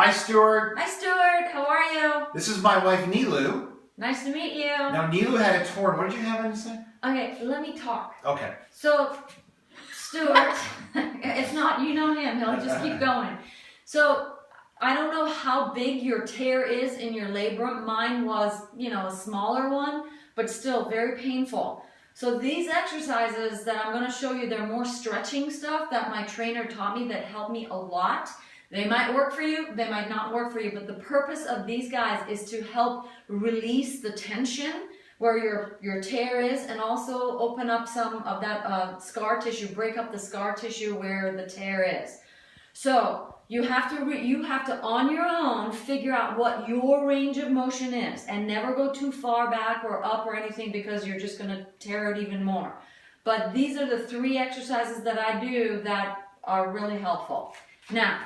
Hi, Stuart. Hi, Stuart. How are you? This is my wife, Nilu. Nice to meet you. Now, Nilu had a torn. What did you have to say? Okay, let me talk. Okay. So, Stuart, it's not, you know him. He'll just keep going. So, I don't know how big your tear is in your labrum. Mine was, a smaller one, but still very painful. So these exercises that I'm going to show you, they're more stretching stuff that my trainer taught me that helped me a lot. They might work for you, they might not work for you, but the purpose of these guys is to help release the tension where your tear is, and also open up some of that scar tissue, break up the scar tissue where the tear is. So you have to on your own figure out what your range of motion is, and never go too far back or up or anything, because you're just going to tear it even more. But these are the 3 exercises that I do that are really helpful. Now,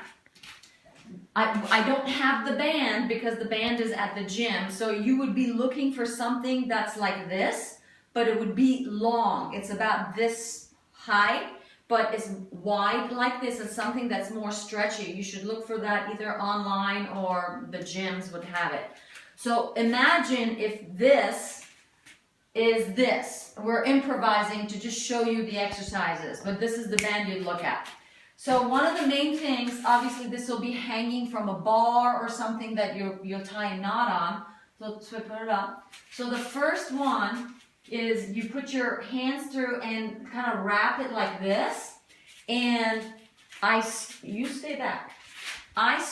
I don't have the band because the band is at the gym, so you would be looking for something that's like this, but it would be long. It's about this high, but it's wide like this. It's something that's more stretchy. You should look for that either online or the gyms would have it. So imagine if this is this. We're improvising to just show you the exercises, but this is the band you'd look at. So one of the main things, obviously this will be hanging from a bar or something that you'll tie a knot on. So put it up. So the first one is you put your hands through and kind of wrap it like this. And you stay back.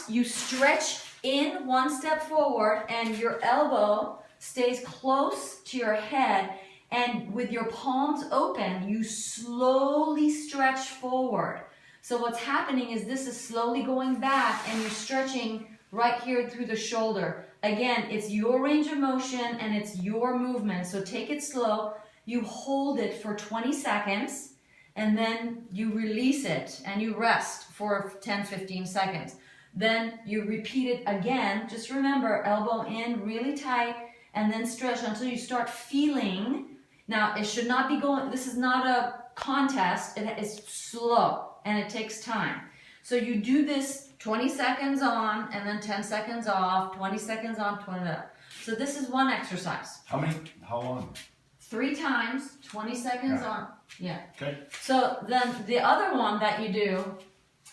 You stretch in 1 step forward, and your elbow stays close to your head. And with your palms open, you slowly stretch forward. So what's happening is this is slowly going back, and you're stretching right here through the shoulder. Again, it's your range of motion and it's your movement. So take it slow. You hold it for 20 seconds and then you release it and you rest for 10-15 seconds. Then you repeat it again. Just remember, elbow in really tight and then stretch until you start feeling. Now, it should not be going, this is not a contest. It is slow. And it takes time. So you do this 20 seconds on and then 10 seconds off, 20 seconds on, 20 off. So this is one exercise. How long? 3 times, 20 seconds on. Yeah. Okay. So then the other one that you do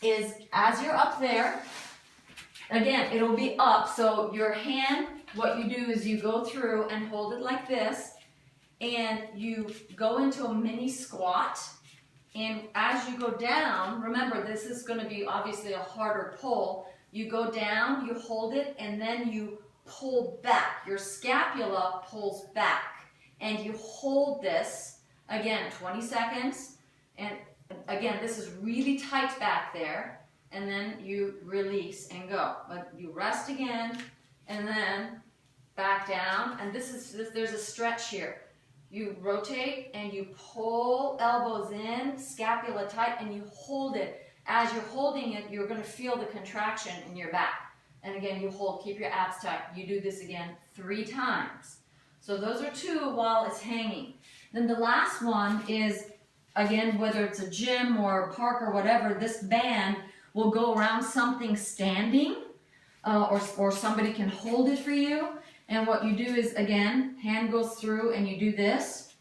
is as you're up there, again, it'll be up. So your hand, what you do is you go through and hold it like this, and you go into a mini squat. And as you go down, remember this is going to be obviously a harder pull. You go down, you hold it, and then you pull back. Your scapula pulls back. And you hold this, again, 20 seconds. And again, this is really tight back there. And then you release and go. But you rest again, and then back down. And there's a stretch here. You rotate and you pull elbows in, scapula tight, and you hold it. As you're holding it, you're going to feel the contraction in your back. And again, you hold, keep your abs tight. You do this again 3 times. So those are 2 while it's hanging. Then the last one is, again, whether it's a gym or a park or whatever, this band will go around something standing, or somebody can hold it for you. And what you do is, again, hand goes through and you do this.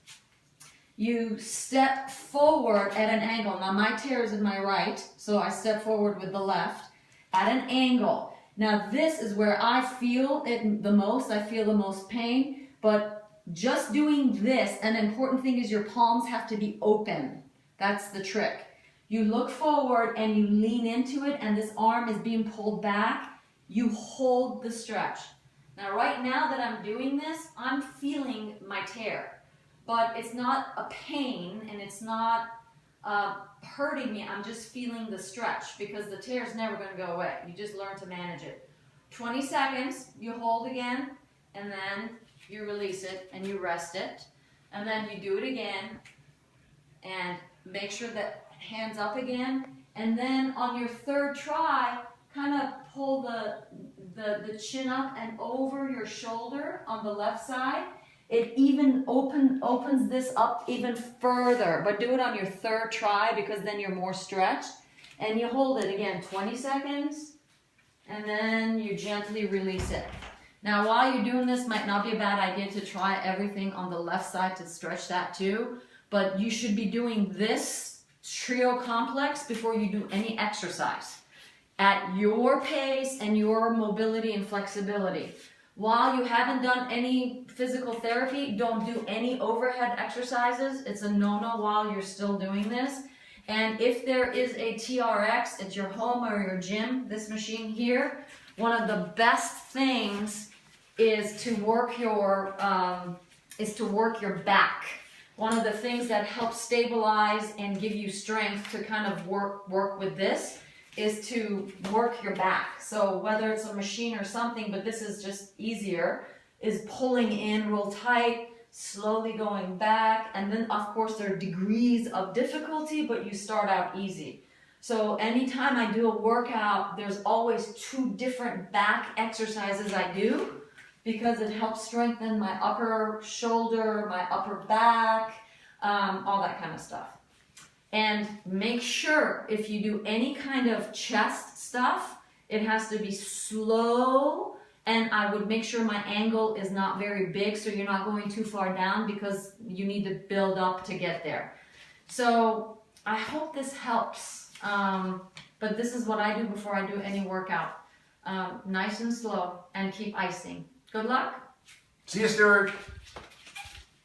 You step forward at an angle. Now my tear is in my right, so I step forward with the left at an angle. Now this is where I feel it the most. I feel the most pain, but just doing this, an important thing is your palms have to be open. That's the trick. You look forward and you lean into it, and this arm is being pulled back. You hold the stretch. Now right now that I'm doing this, I'm feeling my tear, but it's not a pain and it's not hurting me. I'm just feeling the stretch because the tear is never going to go away. You just learn to manage it. 20 seconds, you hold again, and then you release it and you rest it, and then you do it again and make sure that hands up again, and then on your 3rd try, kind of pull the chin up and over your shoulder on the left side. It even opens this up even further, but do it on your 3rd try because then you're more stretched. And you hold it again, 20 seconds, and then you gently release it. Now, while you're doing this, might not be a bad idea to try everything on the left side to stretch that too, but you should be doing this trio complex before you do any exercise at your pace and your mobility and flexibility. While you haven't done any physical therapy, don't do any overhead exercises. It's a no-no while you're still doing this. And if there is a TRX at your home or your gym, this machine here, one of the best things is to work your back. One of the things that helps stabilize and give you strength to kind of work with this is to work your back. So whether it's a machine or something, but this is just easier, is pulling in real tight, slowly going back, and then of course there are degrees of difficulty, but you start out easy. So anytime I do a workout, there's always 2 different back exercises I do because it helps strengthen my upper shoulder, my upper back, all that kind of stuff. And make sure if you do any kind of chest stuff, it has to be slow, and I would make sure my angle is not very big so you're not going too far down because you need to build up to get there. So I hope this helps, but this is what I do before I do any workout. Nice and slow, and keep icing. Good luck. See you, Stuart.